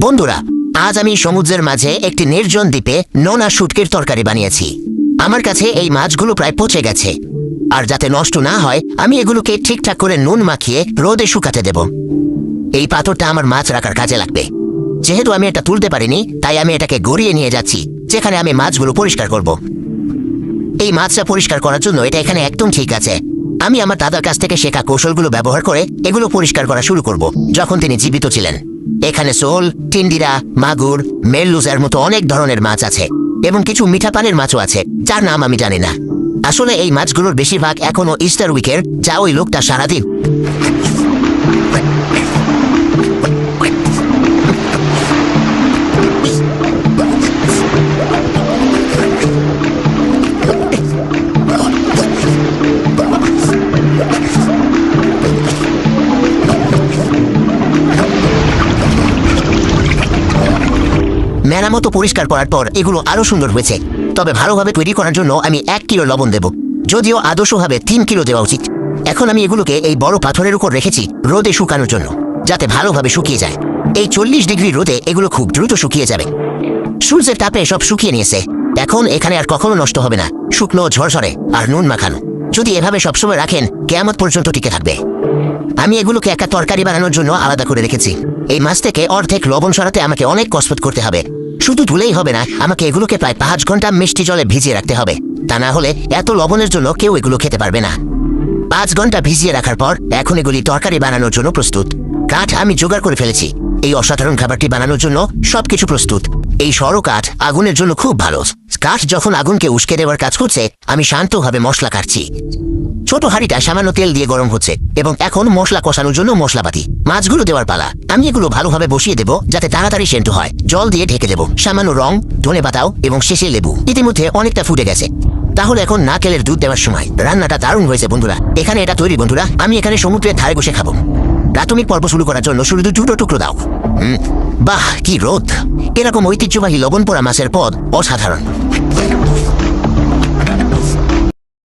বন্ধুরা, আজ আমি সমুদ্রের মাঝে একটি নির্জন দ্বীপে নোনা শুটকির তরকারি বানিয়েছি। আমার কাছে এই মাছগুলো প্রায় পচে গেছে, আর যাতে নষ্ট না হয় আমি এগুলোকে ঠিকঠাক করে নুন মাখিয়ে রোদে শুকাতে দেব। এই পাথরটা আমার মাছ রাখার কাজে লাগবে। যেহেতু আমি এটা তুলতে পারিনি, তাই আমি এটাকে গড়িয়ে নিয়ে যাচ্ছি, যেখানে আমি মাছগুলো পরিষ্কার করব। এই মাছটা পরিষ্কার করার জন্য এটা এখানে একদম ঠিক আছে। আমি আমার দাদার কাছ থেকে শেখা কৌশলগুলো ব্যবহার করে এগুলো পরিষ্কার করা শুরু করব, যখন তিনি জীবিত ছিলেন। এখানে শোল, টিন্ডিরা, মাগুর, মেরলুজের মতো অনেক ধরনের মাছ আছে, এবং কিছু মিঠা পানির মাছও আছে যার নাম আমি জানি না। আসলে এই মাছগুলোর বেশিরভাগ এখনো ইস্টার উইকের, যা ওই লোকটা সারাদিন মেরামতো পরিষ্কার করার পর এগুলো আরো সুন্দর হয়েছে। তবে ভালোভাবে তৈরি করার জন্য আমি 1 কিলো লবণ দেব, যদিও আদর্শভাবে 3 কিলো দেওয়া উচিত। এখন আমি এগুলোকে এই বড় পাথরের উপর রেখেছি রোদে শুকানোর জন্য, যাতে ভালোভাবে শুকিয়ে যায়। এই 40 ডিগ্রি রোদে এগুলো খুব দ্রুত শুকিয়ে যাবে। সূর্যের তাপে সব শুকিয়ে নিয়েছে। এখন এখানে আর কখনো নষ্ট হবে না, শুকনো, ঝরঝরে আর নুন মাখানো। যদি এভাবে সবসময় রাখেন, কিয়ামত পর্যন্ত টিকে থাকবে। আমি এগুলোকে একটা তরকারি বানানোর জন্য আলাদা করে রেখেছি। এই মাছ থেকে অর্ধেক লবণ সরাতে আমাকে অনেক কসরত করতে হবে। শুধু ধুলেই হবে না, আমাকে এগুলোকে প্রায় 5 ঘন্টা মিষ্টি জলে ভিজিয়ে রাখতে হবে। তা না হলে এত লবণের জন্য কেউ এগুলো খেতে পারবে না। 5 ঘন্টা ভিজিয়ে রাখার পর এখন এগুলি তরকারি বানানোর জন্য প্রস্তুত। কাঠ আমি জোগাড় করে ফেলেছি। এই অসাধারণ খাবারটি বানানোর জন্য সবকিছু প্রস্তুত। এই সরু কাঠ আগুনের জন্য খুব ভালো। কাঠ যখন আগুনকে উস্কে দেওয়ার কাজ করছে, আমি শান্তভাবে মশলা কাটছি। ছোট হাঁড়িটা সামান্য তেল দিয়ে গরম হচ্ছে, এবং এখন মশলা কষানোর জন্য মশলাপাতি। মাছগুলো দেওয়ার পালা। আমি এগুলো ভালোভাবে বসিয়ে দেব, যাতে তাড়াতাড়ি সেন্ট হয়। জল দিয়ে ঢেকে দেব, সামান্য রং, ধনেপাতাও এবং শেষে লেবু। ইতিমধ্যে অনেকটা ফুটে গেছে। তাহলে এখন নারকেলের দুধ দেওয়ার সময়। রান্নাটা দারুণ হয়েছে বন্ধুরা। এখানে এটা তৈরি বন্ধুরা। আমি এখানে সমুদ্রের ধারে বসে খাবো। প্রাথমিক পর্ব শুরু করার জন্য শুধু 2 টুকরো দাও। বাহ, কি রোদ! এরকম ঐতিহ্যবাহী লবণ পোড়া মাছের পদ অসাধারণ।